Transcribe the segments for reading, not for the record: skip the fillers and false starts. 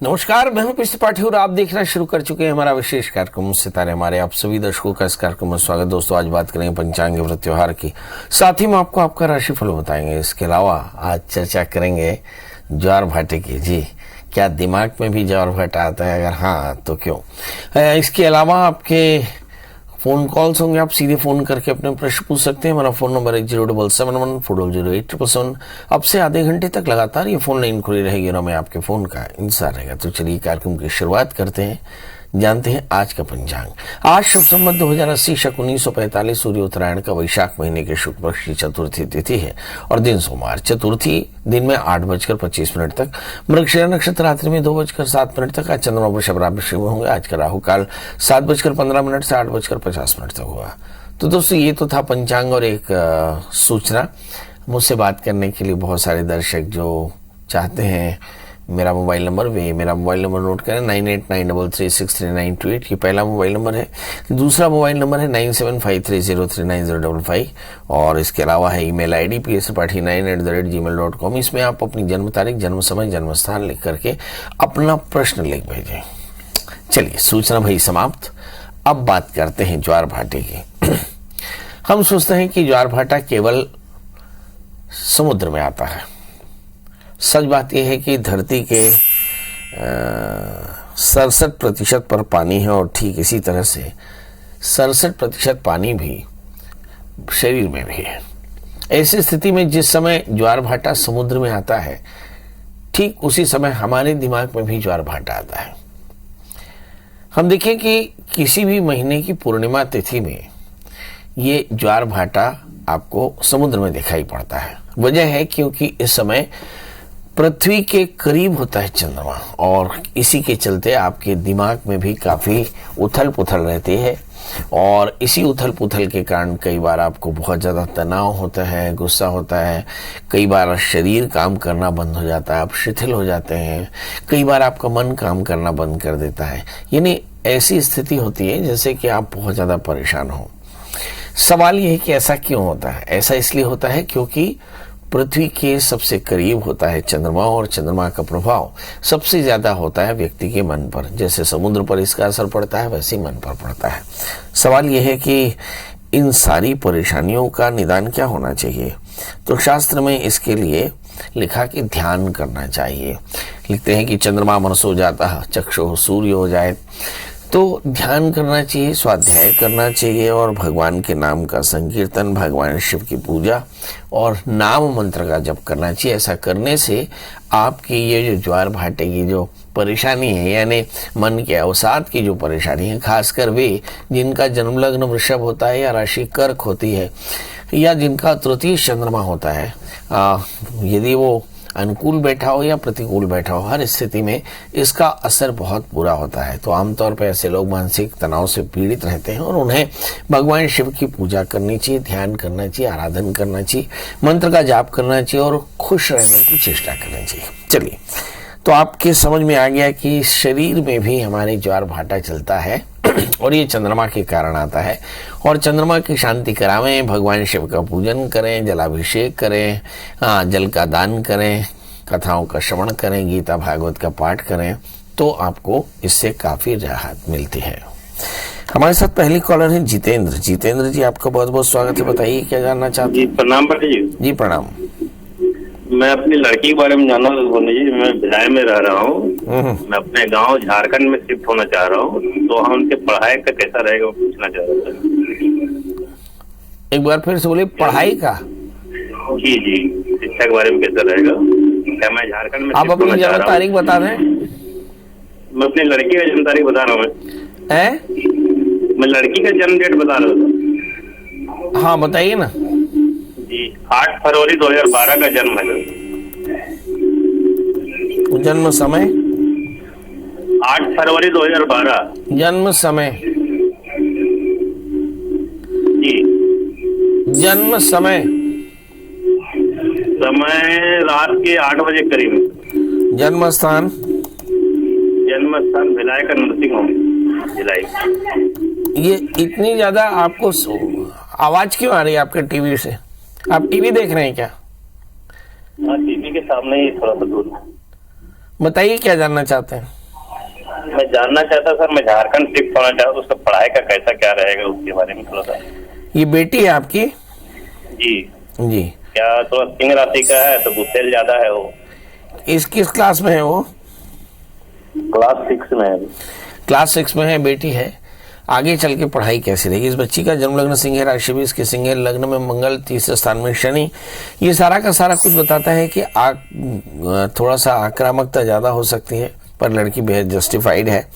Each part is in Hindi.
नमस्कार, मैं हूं पीसी पाठी और आप देखना शुरू कर चुके हैं हमारा विशेष कार्यक्रम सितारे हमारे। आप सभी दर्शकों का इस कार्यक्रम में स्वागत। दोस्तों, आज बात करेंगे पंचांग व्रत त्योहार की, साथ ही में आपको आपका राशिफल बताएंगे। इसके अलावा आज चर्चा करेंगे ज्वार भाटे की। जी, क्या दिमाग में भी ज्वार भाटा आता है? अगर हाँ तो क्यों? इसके अलावा आपके फोन कॉल्स होंगे, आप सीधे फोन करके अपने प्रश्न पूछ सकते हैं। हमारा फोन नंबर 1077140877। अब से आधे घंटे तक लगातार ये फोन लाइन खुली रहेगी और हमें आपके फोन का इंतजार रहेगा। तो चलिए कार्यक्रम की शुरुआत करते हैं, जानते हैं आज का पंचांग। आज शुभ संवत 2080 शक 1945 सूर्य उत्तरायण का वैशाख महीने के शुक्ल पक्ष की चतुर्थी तिथि है और दिन सोमवार। चतुर्थी दिन में 8:25 तक, मृगशिरा नक्षत्र रात्रि में 2:07 तक। आज चंद्रमा वृषभ राशि में होंगे। आज का राहु काल 7:15 से 8:50 तक होगा। तो दोस्तों, ये तो था पंचांग और एक सूचना। मुझसे बात करने के लिए बहुत सारे दर्शक जो चाहते हैं मेरा मोबाइल नंबर नोट करें 9893363928। ये पहला मोबाइल नंबर है। दूसरा मोबाइल नंबर है 9753039055 और इसके अलावा है ईमेल आईडी pspathi9@gmail.com। इसमें आप अपनी जन्म तारीख, जन्म समय, जन्म स्थान लिख करके अपना प्रश्न लिख भेजें। चलिए, सूचना भाई समाप्त। अब बात करते हैं ज्वार भाटे की। हम सोचते हैं कि ज्वार भाटा केवल समुद्र में आता है। सच बात यह है कि धरती के 67% पर पानी है और ठीक इसी तरह से 67% पानी भी शरीर में भी है। ऐसी स्थिति में जिस समय ज्वार भाटा समुद्र में आता है, ठीक उसी समय हमारे दिमाग में भी ज्वार भाटा आता है। हम देखें कि किसी भी महीने की पूर्णिमा तिथि में ये ज्वार भाटा आपको समुद्र में दिखाई पड़ता है। वजह है क्योंकि इस समय पृथ्वी के करीब होता है चंद्रमा और इसी के चलते आपके दिमाग में भी काफी उथल पुथल रहती है और इसी उथल पुथल के कारण कई बार आपको बहुत ज्यादा तनाव होता है, गुस्सा होता है। कई बार शरीर काम करना बंद हो जाता है, आप शिथिल हो जाते हैं। कई बार आपका मन काम करना बंद कर देता है। यानी ऐसी स्थिति होती है जैसे कि आप बहुत ज्यादा परेशान हो। सवाल यह है कि ऐसा क्यों होता है? ऐसा इसलिए होता है क्योंकि पृथ्वी के सबसे करीब होता है चंद्रमा और चंद्रमा का प्रभाव सबसे ज्यादा होता है व्यक्ति के मन पर। जैसे समुद्र पर इसका असर पड़ता है, वैसे ही मन पर पड़ता है। सवाल यह है कि इन सारी परेशानियों का निदान क्या होना चाहिए? तो शास्त्र में इसके लिए लिखा कि ध्यान करना चाहिए। लिखते हैं कि चंद्रमा मनसो जाता चक्षु सूर्य हो जाए। तो ध्यान करना चाहिए, स्वाध्याय करना चाहिए और भगवान के नाम का संकीर्तन, भगवान शिव की पूजा और नाम मंत्र का जप करना चाहिए। ऐसा करने से आपकी ये जो ज्वार भाटे की जो परेशानी है, यानी मन के अवसाद की जो परेशानी है, खासकर वे जिनका जन्म लग्न वृषभ होता है या राशि कर्क होती है या जिनका तृतीय चंद्रमा होता है, यदि वो अनुकूल बैठा हो या प्रतिकूल बैठा हो, हर स्थिति में इसका असर बहुत बुरा होता है। तो आमतौर पर ऐसे लोग मानसिक तनाव से पीड़ित रहते हैं और उन्हें भगवान शिव की पूजा करनी चाहिए, ध्यान करना चाहिए, आराधन करना चाहिए, मंत्र का जाप करना चाहिए और खुश रहने की चेष्टा करनी चाहिए। चलिए, तो आपके समझ में आ गया कि शरीर में भी हमारे ज्वार भाटा चलता है और ये चंद्रमा के कारण आता है। और चंद्रमा की शांति करावें, भगवान शिव का पूजन करें, जलाभिषेक करें, जल का दान करें, कथाओं का श्रवण करें, गीता भागवत का पाठ करें, तो आपको इससे काफी राहत मिलती है। हमारे साथ पहली कॉलर है जितेंद्र। जितेंद्र जी, आपका बहुत बहुत स्वागत है। बताइए क्या जानना चाहते हैं? प्रणाम पाठी जी। प्रणाम। मैं अपनी लड़की के बारे में जानना था जी। मैं भिलाई में रह रहा हूँ। मैं अपने गांव झारखंड में शिफ्ट होना चाह रहा हूँ, तो हम उनके पढ़ाई का कैसा रहेगा वो पूछना चाह रहा था। एक बार फिर से बोलिए। पढ़ाई का? जी, शिक्षा के बारे में कैसा रहेगा? क्या मैं झारखंड में आप अपनी जन्म तारीख बता दें? मैं अपनी लड़की का जन्म तारीख बता रहा हूँ। मैं लड़की का जन्म डेट बता रहा था। हाँ, बताइए ना जी। 8 फरवरी 2012 का जन्म है। जन्म समय? 8 फरवरी 2012। जन्म समय? जी। जन्म समय? समय रात के 8 बजे करीब। जन्म स्थान? जन्म स्थान भिलाई का नर्सिंग होम भिलाई। ये इतनी ज्यादा आपको आवाज क्यों आ रही है आपके टीवी से? आप टीवी देख रहे हैं क्या? हाँ, टीवी के सामने ही थोड़ा सा दूर। बताइए क्या जानना चाहते हैं? मैं जानना चाहता सर, मैं झारखंड शिफ्ट होना चाहता हूँ, उसका पढ़ाई का कैसा क्या रहेगा उसके बारे में थोड़ा सा। ये बेटी है आपकी? जी जी। क्या थोड़ा सिंह राशि का है तो गुस्सेल ज्यादा है वो। इस किस क्लास में है वो? क्लास 6 में है। क्लास 6 में है, बेटी है। आगे चल के पढ़ाई कैसी रहेगी? इस बच्ची का जन्म लग्न सिंह है, राशि भी इसके सिंह है, लग्न में मंगल, तीसरे स्थान में शनि। ये सारा का सारा कुछ बताता है कि थोड़ा सा आक्रामकता ज्यादा हो सकती है, पर लड़की बेहद जस्टिफाइड है।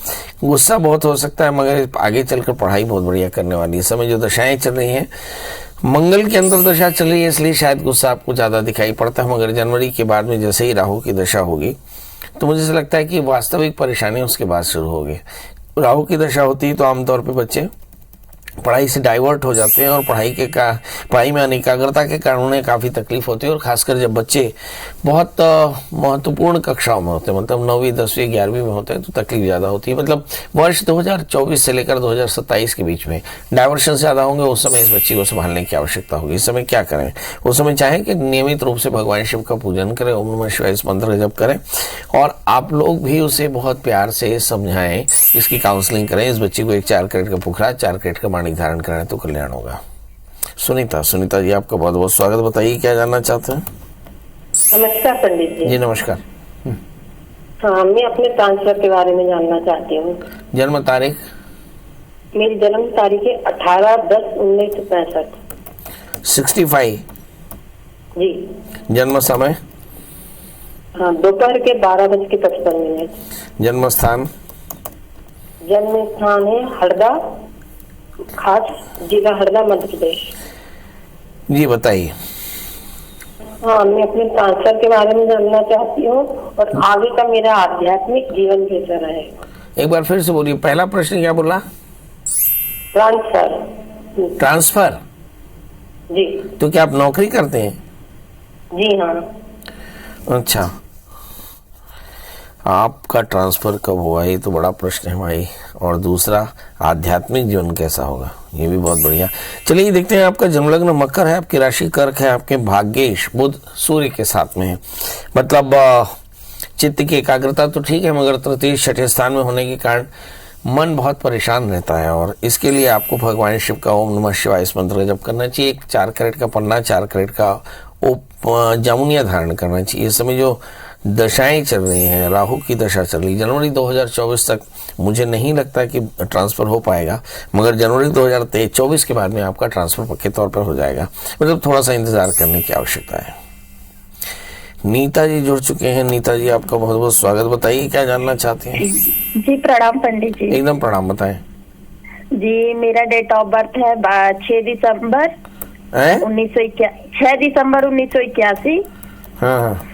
गुस्सा बहुत हो सकता है, मगर आगे चलकर पढ़ाई बहुत बढ़िया करने वाली है। इस समय जो दशाएं चल रही हैं, मंगल की अंतर दशा चल रही है, इसलिए शायद गुस्सा आपको ज्यादा दिखाई पड़ता है। मगर जनवरी के बाद में जैसे ही राहु की दशा होगी तो मुझे ऐसा लगता है कि वास्तविक परेशानी उसके बाद शुरू होगी। राहु की दशा होती है तो आमतौर पे बच्चे पढ़ाई से डाइवर्ट हो जाते हैं और पढ़ाई में अनिकाग्रता के कारण उन्हें काफ़ी तकलीफ होती है। और खासकर जब बच्चे बहुत महत्वपूर्ण कक्षाओं में होते हैं, मतलब 9वीं 10वीं 11वीं में होते हैं, तो तकलीफ ज़्यादा होती है। मतलब वर्ष 2024 से लेकर 2027 के बीच में डाइवर्शन ज़्यादा होंगे। उस समय इस बच्ची को संभालने की आवश्यकता होगी। इस समय क्या करें? उस समय चाहें कि नियमित रूप से भगवान शिव का पूजन करें, ओम नमः शिवाय इस मंत्र का जप करें, और आप लोग भी उसे बहुत प्यार से समझाएं, इसकी काउंसलिंग करें। इस बच्ची को एक 4 कैरेट का पुखरा, 4 कैरेट का माणिक धारण कराएं तो कल्याण होगा। सुनीता जी, आपका बहुत बहुत स्वागत। बताइए क्या जानना चाहते हैं? नमस्कार पंडित जी। जी नमस्कार। हाँ, मैं अपने ट्रांसफर के बारे में जानना चाहती हूँ। जन्म तारीख? मेरी जन्म तारीख है 18/10/1965। 65? जी। जन्म समय? हाँ, दोपहर के 12:55। जन्म स्थान? जन्म स्थान है हरदा, खास जिला हरदा, मध्य प्रदेश। जी बताइए। हाँ, मैं अपने ट्रांसफर के बारे में जानना चाहती हूँ और आगे का मेरा आध्यात्मिक जीवन कैसा रहेगा। एक बार फिर से बोलिए, पहला प्रश्न क्या बोला? ट्रांसफर? जी। तो क्या आप नौकरी करते हैं? जी हाँ। अच्छा, आपका ट्रांसफर कब हुआ ये तो बड़ा प्रश्न है भाई। और दूसरा, आध्यात्मिक जीवन कैसा होगा, ये भी बहुत बढ़िया। चलिए देखते हैं। आपका जन्मलग्न मकर है, आपकी राशि कर्क है, आपके भाग्येश बुध सूर्य के साथ में है। मतलब चित्त की एकाग्रता तो ठीक है, मगर तृतीय छठे स्थान में होने के कारण मन बहुत परेशान रहता है। और इसके लिए आपको भगवान शिव का ओम नमः शिवाय इस मंत्र का जप करना चाहिए। एक 4 कैरेट का पन्ना, 4 कैरेट का जामुनिया धारण करना चाहिए। इस समय जो दशाएं चल रही हैं, राहु की दशा चल रही है, जनवरी 2024 तक मुझे नहीं लगता कि ट्रांसफर हो पाएगा, मगर जनवरी 2024 के बाद में आपका ट्रांसफर पक्के तौर पर हो जाएगा। मतलब थोड़ा सा इंतजार करने की आवश्यकता है। नीता जी जुड़ चुके हैं। नीता जी, आपका बहुत बहुत स्वागत। बताइए क्या जानना चाहते हैं? जी प्रणाम पंडित जी। एकदम प्रणाम, बताएं जी। मेरा डेट ऑफ बर्थ है 6 दिसंबर 1981। हाँ।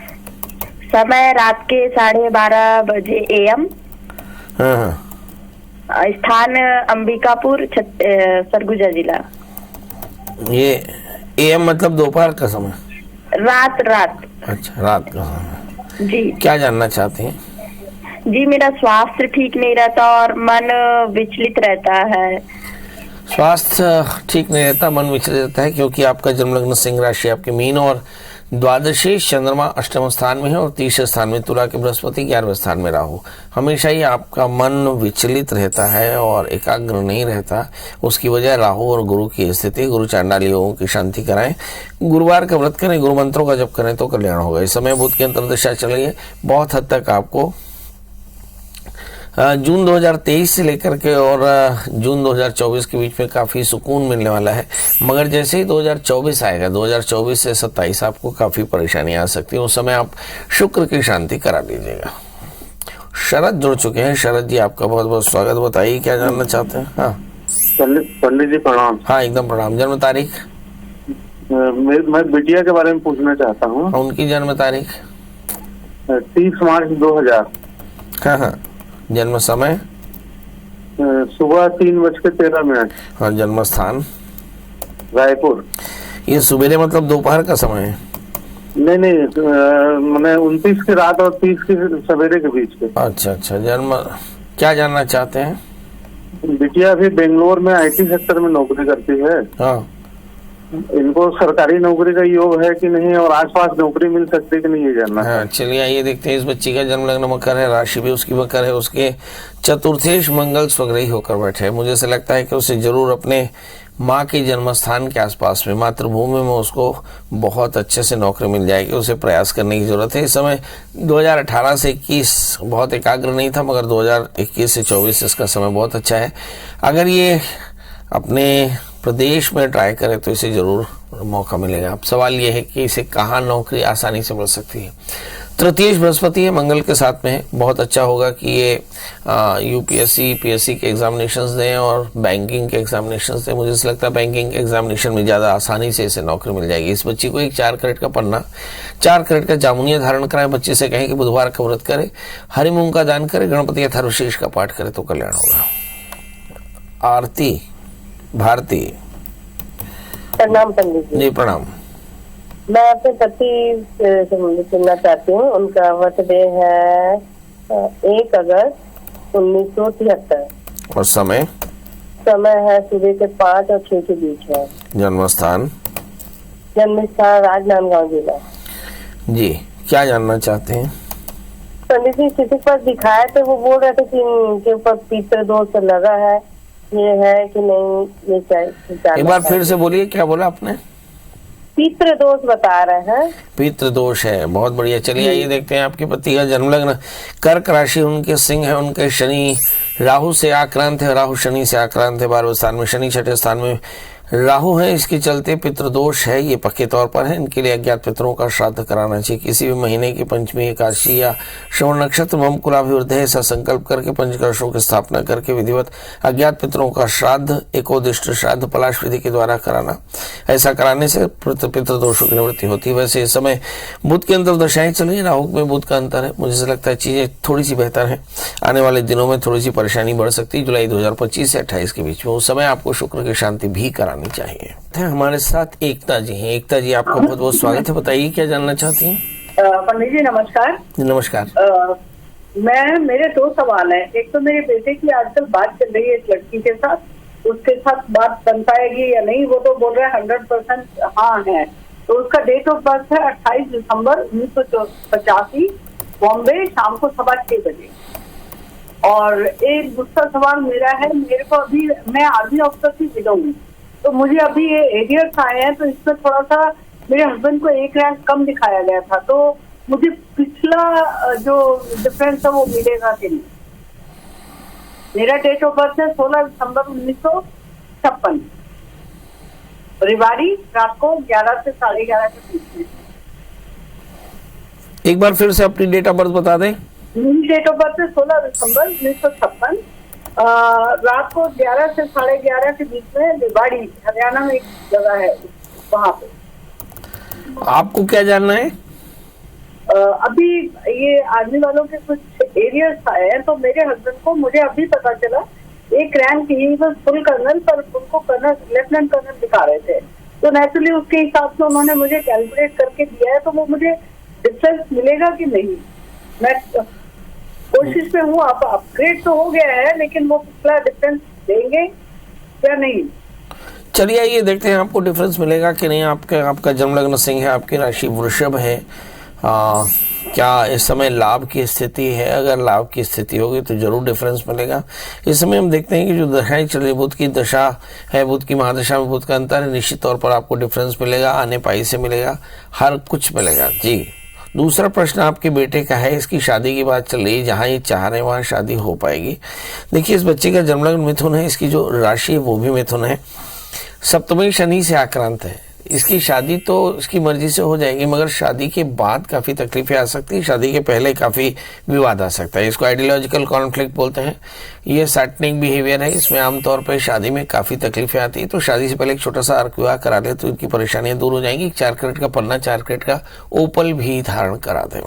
समय रात के 12:30 बजे AM। हाँ। स्थान अंबिकापुर, सरगुजा जिला। ये AM मतलब दोपहर का समय? रात। अच्छा, रात का समय। जी। क्या जानना चाहते हैं? जी, मेरा स्वास्थ्य ठीक नहीं रहता और मन विचलित रहता है। स्वास्थ्य ठीक नहीं रहता, मन विचलित रहता है, क्योंकि आपका जन्मलग्न सिंह राशि आपके मीन और द्वादशी चंद्रमा अष्टम स्थान में है और तीसरे स्थान में तुला के बृहस्पति, 11वें स्थान में राहु। हमेशा ही आपका मन विचलित रहता है और एकाग्र नहीं रहता। उसकी वजह राहु और गुरु की स्थिति। गुरु चांडाली योगों की शांति कराएं, गुरुवार का व्रत करें, गुरु मंत्रों का जप करें तो कल्याण होगा। इस समय बुध की अंतर्दशा चल रही है। बहुत हद तक आपको जून 2023 से लेकर के और जून 2024 के बीच में काफ़ी सुकून मिलने वाला है। मगर जैसे ही 2024 आएगा, 2024 से 27 आपको काफ़ी परेशानी आ सकती है। उस समय आप शुक्र की शांति करा दीजिएगा। शरद जुड़ चुके हैं। शरद जी, आपका बहुत बहुत स्वागत। बताइए क्या जानना चाहते हैं? हाँ पंडित जी प्रणाम। हाँ एकदम प्रणाम। जन्म तारीख? मैं बिटिया के बारे में पूछना चाहता हूँ। उनकी जन्म तारीख? 30 मार्च 2000। हाँ। जन्म समय? सुबह 3:13। हाँ। जन्म स्थान? रायपुर। ये सुबेरे मतलब दोपहर का समय है? नहीं, मैंने 29 की रात और 30 की सवेरे के बीच के। अच्छा। जन्म क्या जानना चाहते हैं? बिटिया भी बेंगलोर में IT सेक्टर में नौकरी करती है। हाँ। इनको सरकारी नौकरी का योग है कि नहीं, और आसपास नौकरी मिल सकती है कि नहीं, ये जानना है। हाँ, चलिए आइए देखते हैं। इस बच्ची का जन्म लग्न मकर है, राशि भी उसकी मकर है, उसके चतुर्थेश मंगल स्वग्रही होकर बैठे हैं। मुझे ऐसा लगता है कि उसे जरूर अपने माँ के जन्म स्थान के आसपास में, मातृभूमि में उसको बहुत अच्छे से नौकरी मिल जाएगी। उसे प्रयास करने की जरूरत है। इस समय 2018 से 21 बहुत एकाग्र नहीं था, मगर 2021 से 24 इसका समय बहुत अच्छा है। अगर ये अपने प्रदेश में ट्राई करे तो इसे जरूर मौका मिलेगा। अब सवाल ये है कि इसे कहाँ नौकरी आसानी से मिल सकती है। तृतीय बृहस्पति है, मंगल के साथ में है। बहुत अच्छा होगा कि ये यूपीएससी पीएससी के एग्जामिनेशंस दें और बैंकिंग के एग्जामिनेशंस दें। मुझे ऐसा लगता है बैंकिंग के एग्जामिनेशन में ज़्यादा आसानी से इसे नौकरी मिल जाएगी। इस बच्ची को एक 4 कैरेट का पन्ना, 4 कैरेट का जामुनिया धारण कराए। बच्चे से कहें कि बुधवार का व्रत करे, हरि मूंग का दान करे, गणपति अथर्वशीर्ष का पाठ करे तो कल्याण होगा। आरती भारती। प्रणाम पंडित जी। जी प्रणाम। मैं अपने पति से सुनना चाहती हूँ। उनका बर्थडे है 1 अगस्त 1973 और समय है सुबह के 5 और 6 के बीच है। जन्म स्थान राजनांदगांव जिला। जी, क्या जानना चाहते हैं? पंडित जी किसी पर दिखाया तो वो बोल रहे थे कि इनके ऊपर पितृ दोष लगा है, ये है कि नहीं, ये क्या? एक बार फिर से बोलिए, क्या बोला आपने? पितृ दोष बता रहे हैं। पितृ दोष है, बहुत बढ़िया। चलिए आइए देखते हैं आपके पति का जन्म लग्न। कर्क राशि उनके सिंह है, उनके शनि राहु से आक्रांत है, राहु शनि से आक्रांत है। 12वें स्थान में शनि, 6ठे स्थान में राहु है। इसके चलते पितृदोष है, ये पक्के तौर पर है। इनके लिए अज्ञात पितरों का श्राद्ध कराना चाहिए। किसी भी महीने की पंचमी, एकादशी या श्रवण नक्षत्र मम कुलाभिवृद्ध है ऐसा संकल्प करके पंचकलशों की स्थापना करके विधिवत अज्ञात पितरों का श्राद्ध, एकोदिष्ट श्राद्ध पलाश विधि के द्वारा कराना। ऐसा कराने से पितृदोषों की निवृत्ति होती है। वैसे इस समय बुध के अंतर दशाएं चल रही है, राहु में बुध का अंतर है। मुझे ऐसा लगता है चीजें थोड़ी सी बेहतर है। आने वाले दिनों में थोड़ी सी परेशानी बढ़ सकती है। जुलाई 2025 से 28 के बीच में उस समय आपको शुक्र की शांति भी करानी चाहिए। हमारे साथ एकता जी हैं। एकता जी, आपका बहुत बहुत स्वागत है। बताइए क्या जानना चाहती हैं? पंडित जी नमस्कार। नमस्कार। मेरे 2 सवाल हैं। एक तो मेरे बेटे की आजकल बात चल रही है एक लड़की के साथ, उसके साथ बात बन पाएगी या नहीं, वो तो बोल रहा है 100% हाँ है। तो उसका डेट ऑफ बर्थ है 28 दिसंबर 1985, बॉम्बे, शाम को 6:15 बजे। और एक दूसरा सवाल मेरा है, मेरे को अभी, मैं आर्मी ऑफिसर की विडो हूँ, तो मुझे अभी ये एरियर्स आए हैं, तो इसमें थोड़ा सा मेरे हस्बैंड को 1 रैंक कम दिखाया गया था, तो मुझे पिछला जो डिफरेंस है वो मिलेगा कि नहीं? मेरा डेट ऑफ बर्थ है 16 दिसंबर 1956, रेवाड़ी, रात को 11 से 11:30 के बीच में। एक बार फिर से अपनी डेट ऑफ बर्थ बता दें। मेरी डेट ऑफ बर्थ है 16 दिसंबर 1956, रात को 11 से 11:30 के बीच में, रेवाड़ी, हरियाणा में एक जगह है, वहां पे। आपको क्या जानना है? अभी ये आर्मी वालों के कुछ एरियर्स आए हैं, तो मेरे हस्बैंड को, मुझे अभी पता चला, एक रैंक ही बस फुल कर्नल, पर उनको कर्नल, लेफ्टिनेंट कर्नल दिखा रहे थे। तो नेचुरली उसके हिसाब से उन्होंने मुझे कैलकुलेट करके दिया है, तो वो मुझे डिफरेंस मिलेगा कि नहीं? मैं कोशिश में हूँ। आप अपग्रेड तो हो गया है, लेकिन वो पिछला डिफरेंस देंगे या नहीं? चलिए आइए देखते हैं आपको डिफरेंस मिलेगा कि नहीं। आपका जन्म लग्न सिंह है, आपकी राशि वृषभ है। क्या इस समय लाभ की स्थिति है? अगर लाभ की स्थिति होगी तो जरूर डिफरेंस मिलेगा। इस समय हम देखते हैं कि जो दशाएं चल रही, बुध की दशा है, बुध की महादशा में बुध का अंतर है, निश्चित तौर पर आपको डिफरेंस मिलेगा, आने पाई से मिलेगा, हर कुछ मिलेगा जी। दूसरा प्रश्न आपके बेटे का है, इसकी शादी की बात चल रही है, जहां ये चाह रहे हैं वहां शादी हो पाएगी। देखिए, इस बच्चे का जन्म लग्न मिथुन है, इसकी जो राशि है वो भी मिथुन है, सप्तमी शनि से आक्रांत है। इसकी शादी तो इसकी मर्जी से हो जाएगी, मगर शादी के बाद काफी तकलीफें आ सकती है, शादी के पहले काफी विवाद आ सकता है। इसको आइडियोलॉजिकल कॉन्फ्लिक्ट बोलते हैं। ये सैटनिक बिहेवियर है, इसमें आमतौर पर शादी में काफी तकलीफें आती है। तो शादी से पहले एक छोटा सा अर्क विवाह करा ले तो इनकी परेशानियां दूर हो जाएंगी। 4 कैरेट का पन्ना, 4 कैरेट का ओपल भी धारण करा दे।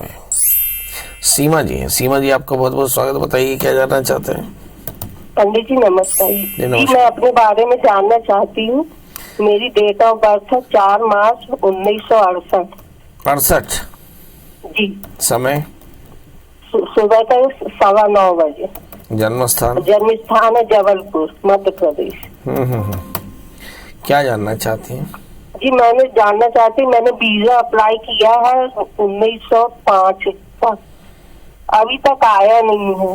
सीमा जी है। सीमा जी, आपका बहुत बहुत स्वागत। बताइए क्या जानना चाहते हैं? पंडित जी नमस्कार। नमस्कार। मैं अपने बारे में जानना चाहती हूँ। मेरी डेट ऑफ बर्थ है 4 मार्च 1968। 68 जी। समय सुबह का 9:15 बजे। जन्म स्थान है जबलपुर, मध्य प्रदेश। क्या जानना चाहती हैं? जी मैंने जानना चाहती, मैंने वीजा अप्लाई किया है 1905 का, अभी तक आया नहीं है।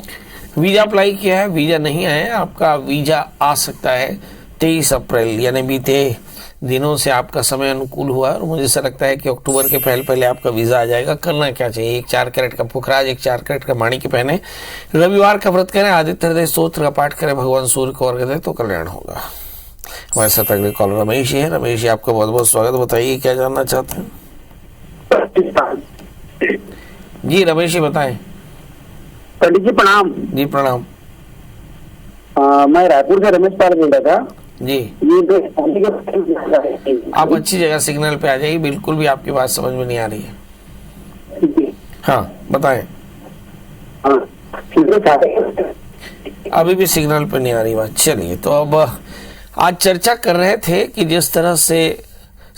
वीजा अप्लाई किया है, वीजा नहीं आया है, आपका वीजा आ सकता है 23 अप्रैल, यानी बीते दिनों से आपका समय अनुकूल हुआ और मुझे ऐसा लगता है कि अक्टूबर के पहले आपका वीजा आ जाएगा। करना क्या चाहिए, एक 4 कैरेट का पुखराज, एक 4 कैरेट का माणिक्य पहने, रविवार का व्रत करें, आदित्य हृदय स्तोत्र का पाठ करें, भगवान सूर्य को अर्घ्य दें तो कल्याण होगा। हमारे साथ अगले कॉल रमेश जी है। रमेश जी आपका बहुत बहुत स्वागत, बताइए क्या जानना चाहते हैं। जी रमेश जी बताएं। पंडित जी प्रणाम। जी प्रणाम। मैं रायपुर से रमेश पाल बोल रहा था जी। ये आप अच्छी जगह सिग्नल पे आ जाइए, बिल्कुल भी आपकी बात समझ में नहीं आ रही है। हाँ बताएं। अभी भी सिग्नल पे नहीं आ रही बात। चलिए तो अब आज चर्चा कर रहे थे कि जिस तरह से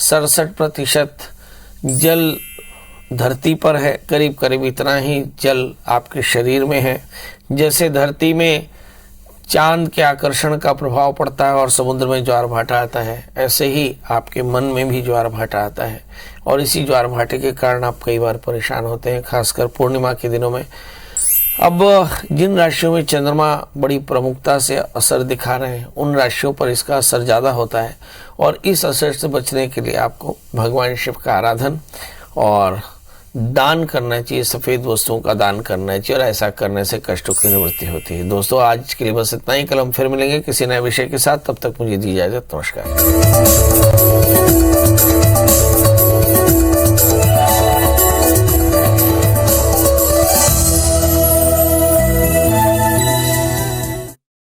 67% जल धरती पर है, करीब करीब इतना ही जल आपके शरीर में है। जैसे धरती में चांद के आकर्षण का प्रभाव पड़ता है और समुद्र में ज्वार भाटा आता है, ऐसे ही आपके मन में भी ज्वार भाटा आता है और इसी ज्वार भाटे के कारण आप कई बार परेशान होते हैं, खासकर पूर्णिमा के दिनों में। अब जिन राशियों में चंद्रमा बड़ी प्रमुखता से असर दिखा रहे हैं उन राशियों पर इसका असर ज़्यादा होता है और इस असर से बचने के लिए आपको भगवान शिव का आराधन और दान करना चाहिए, सफ़ेद वस्तुओं का दान करना चाहिए और ऐसा करने से कष्टों की निवृत्ति होती है। दोस्तों आज के लिए बस इतना ही, कल हम फिर मिलेंगे किसी नए विषय के साथ, तब तक मुझे दी इजाज़त, नमस्कार।